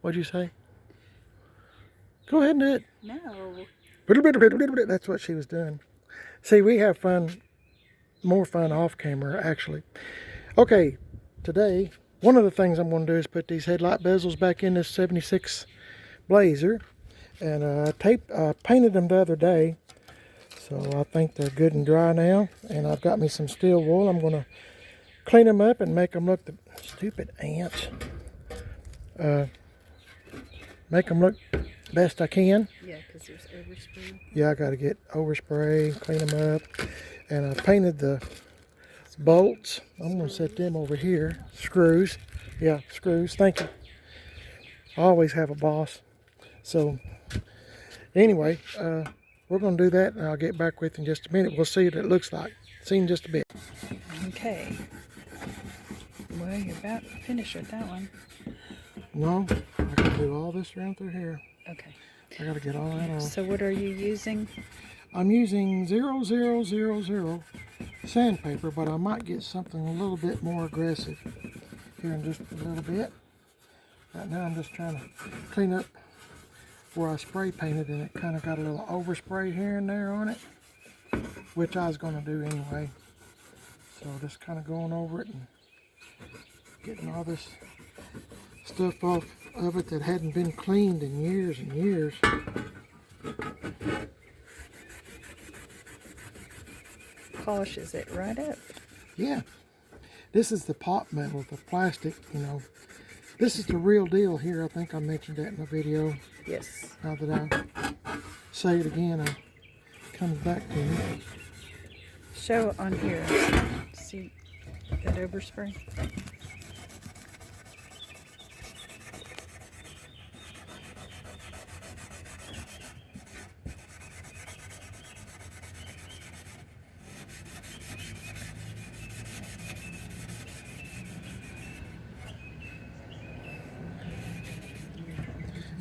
What'd you say? Go ahead and do it. No. That's what she was doing. See, we have fun, more fun off camera, actually. Okay, today, one of the things I'm going to do is put these headlight bezels back in this 76 Blazer. And I painted them the other day. So I think they're good and dry now. And I've got me some steel wool. I'm going to clean them up and make them look, the stupid ants. Make them look best I can. Yeah, because there's overspray. Yeah, I got to get overspray, clean them up. And I painted the bolts. I'm going to set them over here. Screws. Yeah, screws. Thank you. I always have a boss. So anyway, we're going to do that, and I'll get back with you in just a minute. We'll see what it looks like. See in just a bit. Okay. Well, you're about to finish with that one. No, I can do all this around through here. Okay. I got to get all that off. So what are you using? I'm using 0000 sandpaper, but I might get something a little bit more aggressive here in just a little bit. Right now I'm just trying to clean up where I spray painted, and it kind of got a little overspray here and there on it, which I was going to do anyway. So just kind of going over it and getting all this stuff off of it that hadn't been cleaned in years and years. Polishes it right up. Yeah, this is the pot metal, the plastic, you know. This is the real deal here. I think I mentioned that in the video. Yes. Now that I say it again, it comes back to me. Show on here. See that overspray?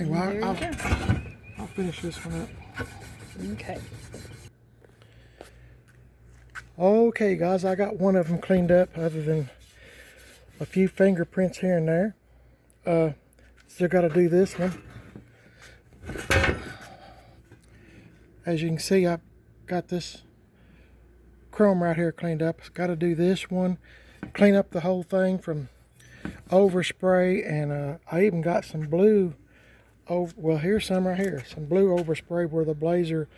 Anyway, There you go. I'll finish this one up. Okay. Okay, guys, I got one of them cleaned up, other than a few fingerprints here and there. Still got to do this one. As you can see, I've got this chrome right here cleaned up. Got to do this one, clean up the whole thing from overspray, and I even got some blue. Well, here's some right here. Some blue overspray where the Blazer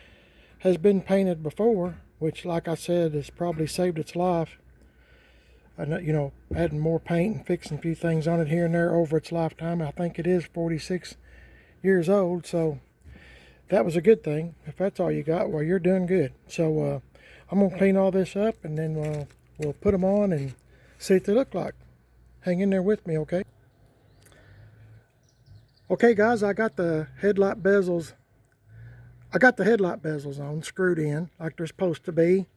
has been painted before, which, like I said, has probably saved its life. You know, adding more paint and fixing a few things on it here and there over its lifetime. I think it is 46 years old, so that was a good thing. If that's all you got, well, you're doing good. So I'm going to clean all this up, and then we'll put them on and see what they look like. Hang in there with me, okay? Okay, guys, I got the headlight bezels. I got the headlight bezels on, screwed in like they're supposed to be,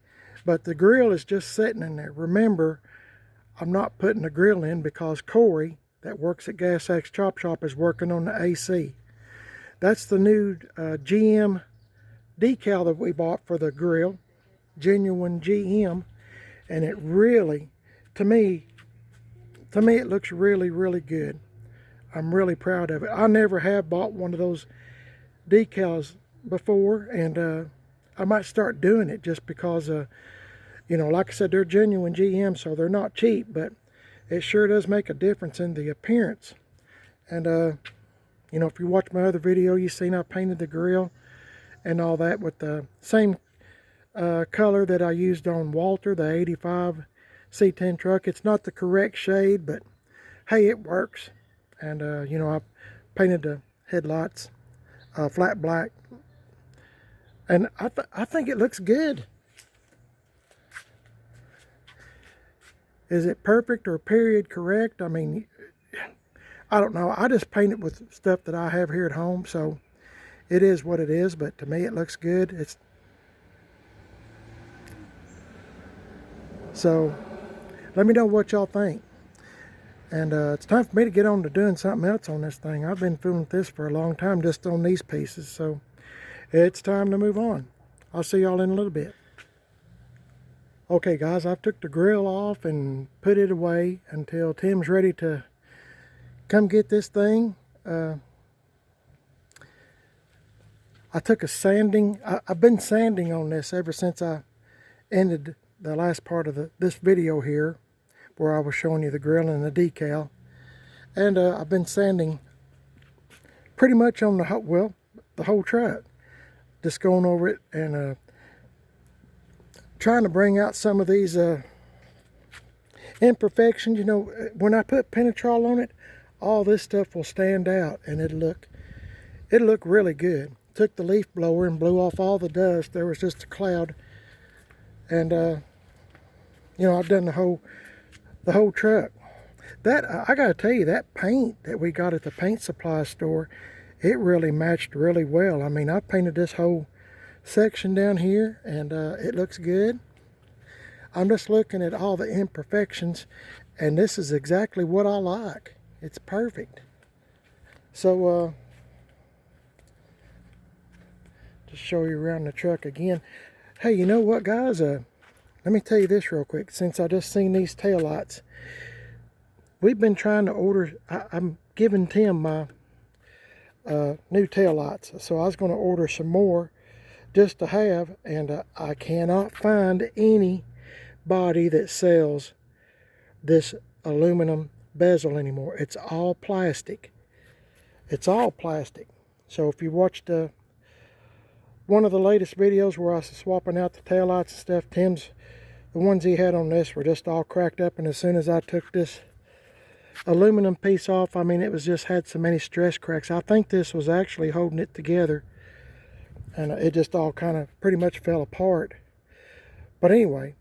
but the grill is just sitting in there. Remember, I'm not putting the grill in because Corey, that works at Gas X Chop Shop, is working on the AC. That's the new GM decal that we bought for the grill, genuine GM, and it really, to me, it looks really, really good. I'm really proud of it. I never have bought one of those decals before, and I might start doing it just because, you know, like I said, they're genuine GM, so they're not cheap, but it sure does make a difference in the appearance. And, you know, if you watch my other video, you've seen I painted the grill and all that with the same color that I used on Walter, the 85 C10 truck. It's not the correct shade, but hey, it works. And, you know, I painted the headlights flat black. And I think it looks good. Is it perfect or period correct? I mean, I don't know. I just paint it with stuff that I have here at home. So it is what it is. But to me, it looks good. So let me know what y'all think. And it's time for me to get on to doing something else on this thing. I've been fooling with this for a long time just on these pieces. So it's time to move on. I'll see y'all in a little bit. Okay, guys, I've took the grill off and put it away until Tim's ready to come get this thing. I took a sanding. I've been sanding on this ever since I ended the last part of this video here, where I was showing you the grill and the decal. And I've been sanding pretty much on the whole truck. Just going over it and trying to bring out some of these imperfections. You know, when I put Penetrol on it, all this stuff will stand out and it'll look really good. Took the leaf blower and blew off all the dust. There was just a cloud. And you know, I've done the whole truck. That I gotta tell you, that paint that we got at the paint supply store, it really matched really well. I mean, I painted this whole section down here and it looks good. I'm just looking at all the imperfections and this is exactly what I like. It's perfect. So just show you around the truck again. Hey, you know what, guys? Let me tell you this real quick. Since I just seen these taillights, we've been trying to order. I'm giving Tim my new taillights, so I was going to order some more just to have, and I cannot find anybody that sells this aluminum bezel anymore. It's all plastic. It's all plastic. So if you watched one of the latest videos where I was swapping out the taillights and stuff, the ones he had on this were just all cracked up, and as soon as I took this aluminum piece off, I mean, it was just had so many stress cracks. I think this was actually holding it together, and it just all kind of pretty much fell apart. But anyway,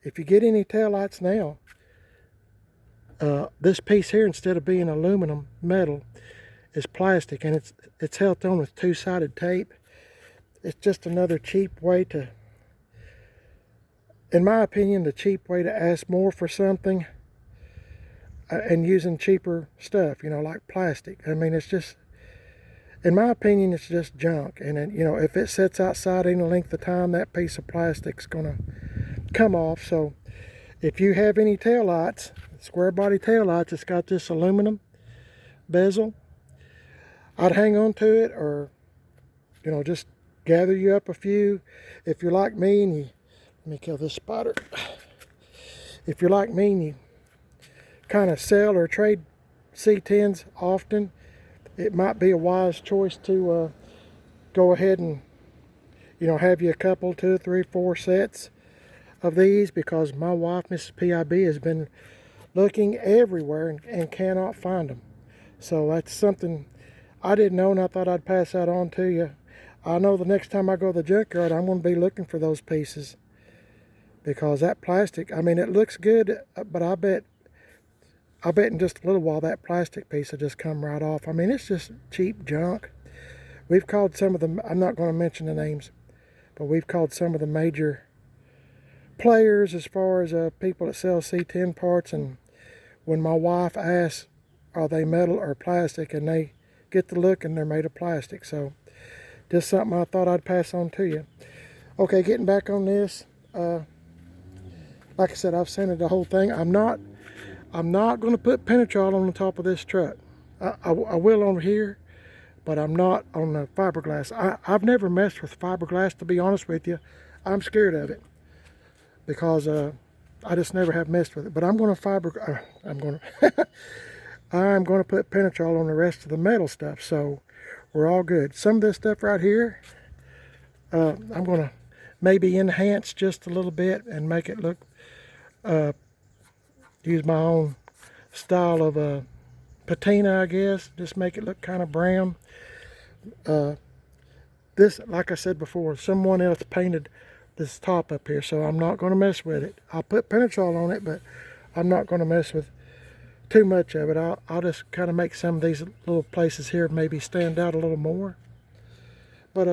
if you get any taillights now, this piece here, instead of being aluminum metal, is plastic, and it's held on with two-sided tape. It's just another cheap way to, in my opinion, the cheap way to ask more for something and using cheaper stuff, you know, like plastic. I mean, it's just, in my opinion, it's just junk. And then, you know, if it sits outside any length of time, that piece of plastic's gonna come off. So if you have any taillights, square body taillights, it's got this aluminum bezel, I'd hang on to it, or, you know, just gather you up a few. If you're like me and you, let me kill this spider. If you're like me and you kind of sell or trade C10s often, it might be a wise choice to go ahead and, you know, have you a couple, 2, 3, 4 sets of these, because my wife, Mrs. PIB, has been looking everywhere and cannot find them. So that's something I didn't know, and I thought I'd pass that on to you. I know the next time I go to the junkyard, I'm going to be looking for those pieces, because that plastic, I mean, it looks good, but I bet in just a little while that plastic piece will just come right off. I mean, it's just cheap junk. We've called some of them, I'm not going to mention the names, but we've called some of the major players as far as people that sell C10 parts, and when my wife asks, are they metal or plastic, and they get the look and they're made of plastic. So just something I thought I'd pass on to you. Okay, getting back on this, like I said, I've sanded the whole thing. I'm not going to put Penetrol on the top of this truck. I will over here, but I'm not on the fiberglass. I've never messed with fiberglass, to be honest with you. I'm scared of it, because I just never have messed with it. But I'm going to I'm going to put Penetrol on the rest of the metal stuff, so we're all good. Some of this stuff right here, I'm going to maybe enhance just a little bit and make it look, use my own style of patina, I guess. Just make it look kind of brown. This, like I said before, someone else painted this top up here, so I'm not going to mess with it. I'll put Penetrol on it, but I'm not going to mess with too much of it. I'll just kind of make some of these little places here maybe stand out a little more. But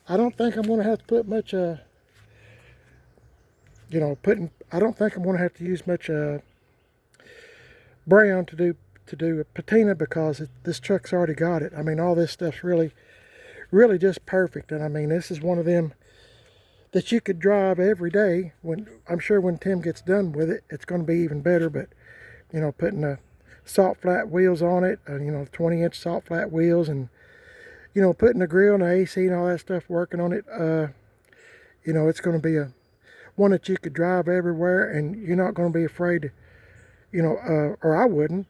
I don't think I'm going to have to put much you know, I don't think I'm going to have to use much brown to do a patina, because this truck's already got it. I mean, all this stuff's really just perfect. And I mean, this is one of them that you could drive every day. When I'm sure when Tim gets done with it, it's going to be even better. But you know, putting a salt flat wheels on it, 20-inch salt flat wheels, and putting the grill and the AC and all that stuff, working on it. It's going to be a one that you could drive everywhere, and you're not going to be afraid to, or I wouldn't,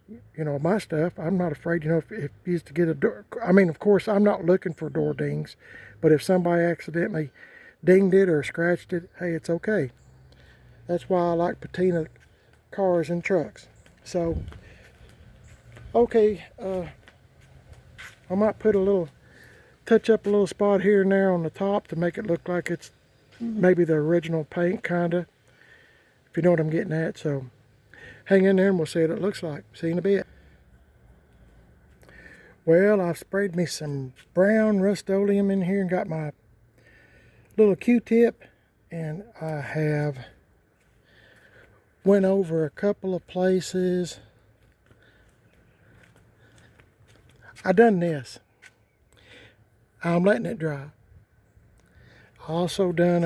my stuff. I'm not afraid, if you used to get a door. I mean, of course, I'm not looking for door dings, but if somebody accidentally dinged it or scratched it, hey, it's okay. That's why I like patina cars and trucks. So, okay, I might put touch up a little spot here and there on the top to make it look like it's maybe the original paint, kinda, if you know what I'm getting at. So hang in there and we'll see what it looks like. See you in a bit. Well, I've sprayed me some brown Rust-Oleum in here and got my little Q-tip, and I have went over a couple of places. I done this. I'm letting it dry. Also done,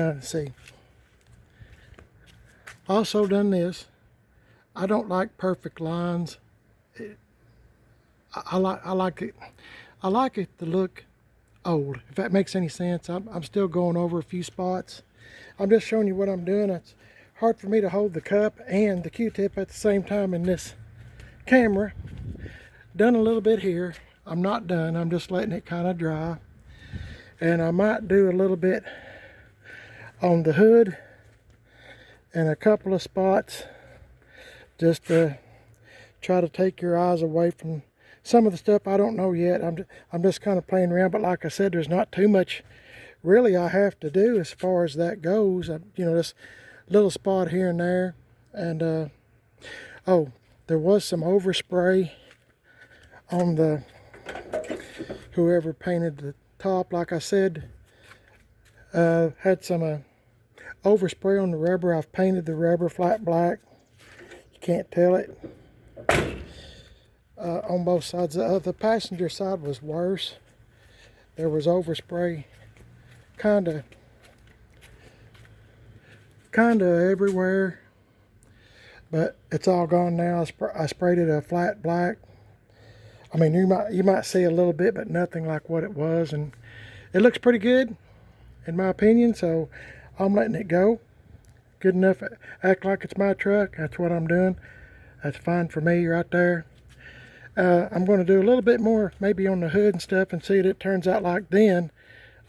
also done this. I don't like perfect lines. I like it. I like it to look old, if that makes any sense. I'm still going over a few spots. I'm just showing you what I'm doing. It's hard for me to hold the cup and the Q-tip at the same time in this camera. Done a little bit here. I'm not done. I'm just letting it kind of dry. And I might do a little bit on the hood and a couple of spots, just to try to take your eyes away from some of the stuff. I don't know yet. I'm just kind of playing around, but like I said, there's not too much really I have to do as far as that goes. This little spot here and there. And oh, there was some overspray on the whoever painted the top. Like I said, had some overspray on the rubber. I've painted the rubber flat black. You can't tell it. On both sides. The passenger side was worse. There was overspray kinda everywhere, but it's all gone now. I sprayed it a flat black. I mean, you might see a little bit, but nothing like what it was, and it looks pretty good in my opinion. So I'm letting it go. Good enough. Act like it's my truck. That's what I'm doing. That's fine for me right there. I'm going to do a little bit more maybe on the hood and stuff and see what it turns out like. Then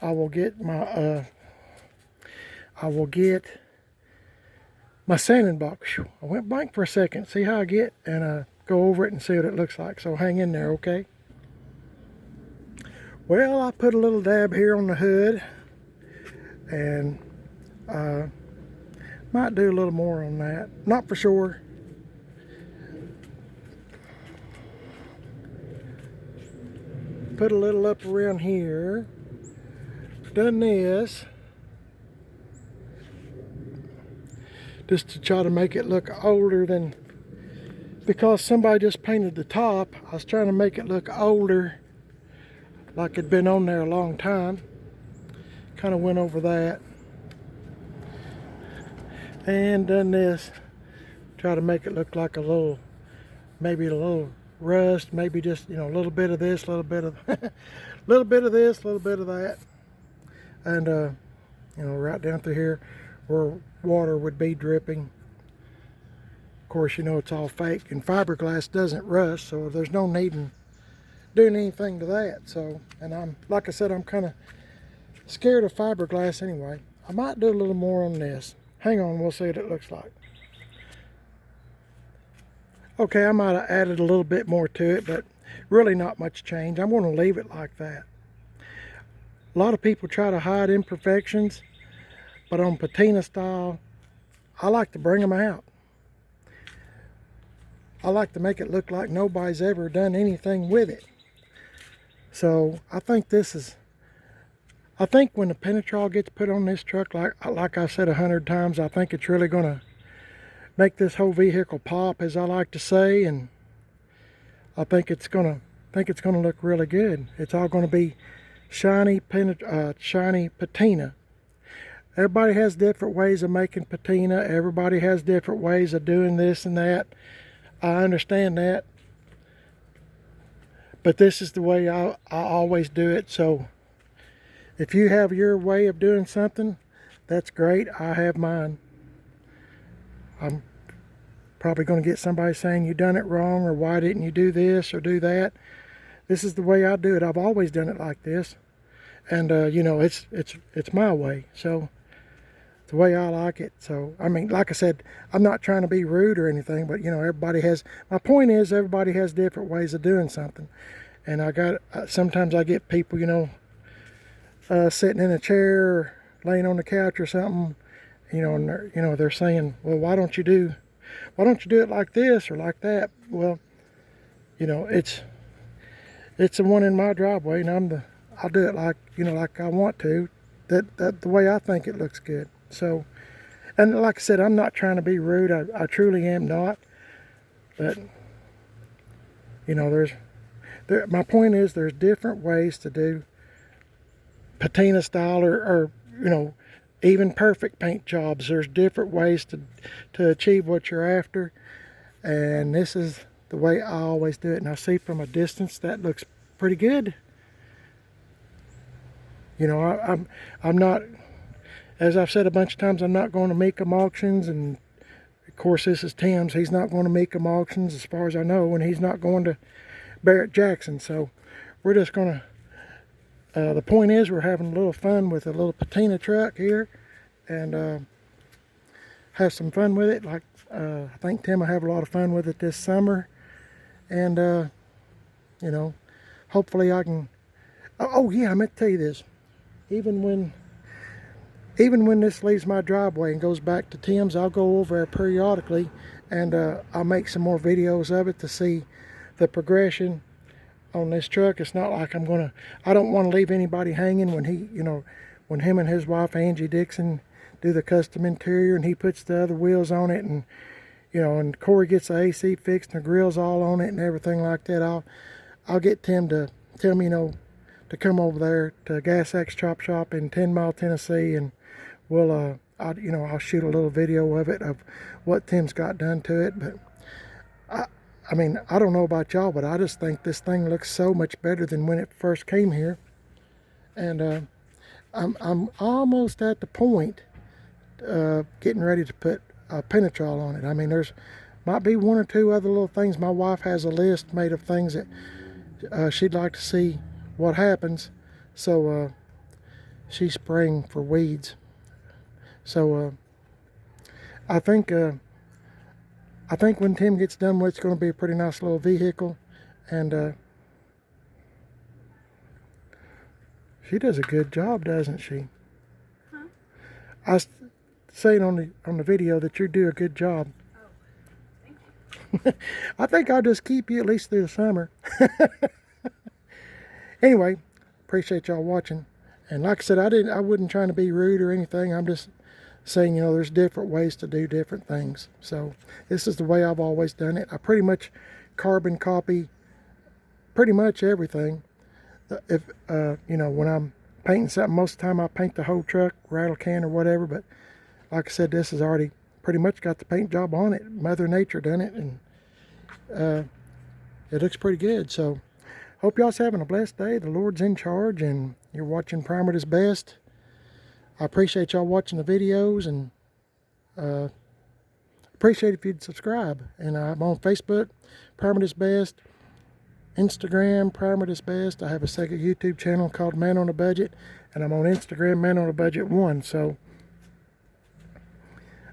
I will get my sanding box. I went blank for a second. See how I get, and go over it and see what it looks like. So hang in there, okay? Well, I put a little dab here on the hood, and might do a little more on that. Not for sure. Put a little up around here. Done this just to try to make it look older than, because somebody just painted the top. I was trying to make it look older, like it'd been on there a long time. Kind of went over that. And done this, try to make it look like maybe a little rust, maybe just a little bit of this, a little bit of little bit of this, a little bit of that, and right down through here where water would be dripping. Of course, it's all fake, and fiberglass doesn't rust, so there's no need in doing anything to that. So, and like I said, I'm kind of scared of fiberglass anyway. I might do a little more on this. Hang on, we'll see what it looks like. Okay, I might have added a little bit more to it, but really not much change. I'm going to leave it like that. A lot of people try to hide imperfections, but on patina style, I like to bring them out. I like to make it look like nobody's ever done anything with it. So I think when the Penetrol gets put on this truck, like I said 100 times, I think it's really going to make this whole vehicle pop, as I like to say, and I think it's going to look really good. It's all going to be shiny patina. Everybody has different ways of making patina. Everybody has different ways of doing this and that. I understand that. But this is the way I always do it. So if you have your way of doing something, that's great. I have mine. I'm probably going to get somebody saying you done it wrong, or why didn't you do this or do that. This is the way I do it. I've always done it like this, and you know, it's my way. So it's the way I like it. So I mean, like I said, I'm not trying to be rude or anything, but you know, everybody has. My point is, everybody has different ways of doing something, and I got sometimes I get people, you know, sitting in a chair, laying on the couch or something, you know, and they're saying, well, why don't you do it like this or like that? Well, you know, it's the one in my driveway, and I'll do it like, you know, like I want to, that the way I think it looks good. So, and like I said, I'm not trying to be rude. I truly am not. But you know, my point is, there's different ways to do patina style, or you know, even perfect paint jobs. There's different ways to achieve what you're after, and this is the way I always do it. And I see from a distance that looks pretty good. You know, I'm not, as I've said a bunch of times, I'm not going to make them auctions, and of course this is Tim's. He's not going to make them auctions as far as I know, and he's not going to Barrett Jackson. So we're just going to, the point is, we're having a little fun with a little patina truck here, and have some fun with it. Like I think Tim will have a lot of fun with it this summer, and you know, hopefully I can. Oh yeah, I meant to tell you this. Even when this leaves my driveway and goes back to Tim's, I'll go over there periodically, and I'll make some more videos of it to see the progression on this truck. It's not like I don't want to leave anybody hanging when when him and his wife Angie Dixon do the custom interior, and he puts the other wheels on it, and you know, and Corey gets the AC fixed and the grills all on it and everything like that. I'll get Tim to tell me, you know, to come over there to Gas X Chop Shop in 10 Mile, Tennessee, and we'll I'll shoot a little video of it, of what Tim's got done to it. But I mean, I don't know about y'all, but I just think this thing looks so much better than when it first came here. And I'm almost at the point getting ready to put penetrol on it. I mean, there's might be one or two other little things. My wife has a list made of things that she'd like to see what happens. So she's spraying for weeds. So I think when Tim gets done with it, it's going to be a pretty nice little vehicle, and she does a good job, doesn't she? Huh? I was saying on the video that you do a good job. Oh, thank you. I think I'll just keep you at least through the summer. Anyway, appreciate y'all watching, and like I said, I wasn't trying to be rude or anything. I'm just saying, you know, there's different ways to do different things. So this is the way I've always done it. I pretty much carbon copy pretty much everything. If you know, when I'm painting something, most of the time I paint the whole truck, rattle can or whatever. But like I said, this has already pretty much got the paint job on it. Mother Nature done it, and it looks pretty good. So hope y'all's having a blessed day. The Lord's in charge, and you're watching Primer at His Best. I appreciate y'all watching the videos, and appreciate if you'd subscribe. And I'm on Facebook, Primer at His Best, Instagram, Primer at His Best. I have a second YouTube channel called Man on a Budget, and I'm on Instagram, Man on a Budget 1. So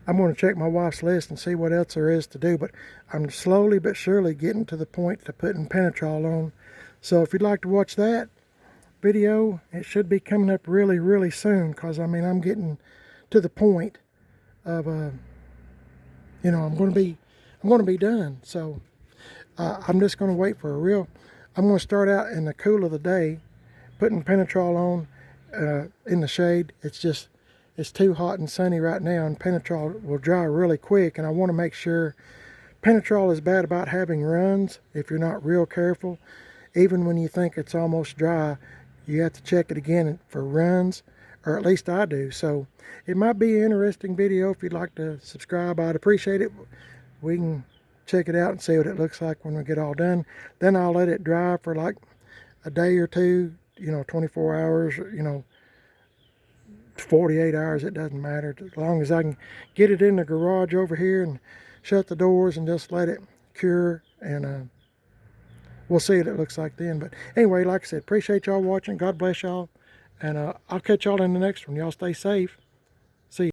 I'm going to check my wife's list and see what else there is to do. But I'm slowly but surely getting to the point to putting penetrol on. So if you'd like to watch that video, it should be coming up really, really soon, because I mean, I'm getting to the point of you know, I'm going to be done. So I'm just going to wait for I'm going to start out in the cool of the day putting penetrol on in the shade. It's too hot and sunny right now, and penetrol will dry really quick, and I want to make sure. Penetrol is bad about having runs if you're not real careful. Even when you think it's almost dry, you have to check it again for runs, or at least I do. So it might be an interesting video. If you'd like to subscribe, I'd appreciate it. We can check it out and see what it looks like when we get all done. Then I'll let it dry for like a day or two, 24 hours, 48 hours, it doesn't matter. As long as I can get it in the garage over here and shut the doors and just let it cure, and we'll see what it looks like then. But anyway, like I said, appreciate y'all watching. God bless y'all, and I'll catch y'all in the next one. Y'all stay safe.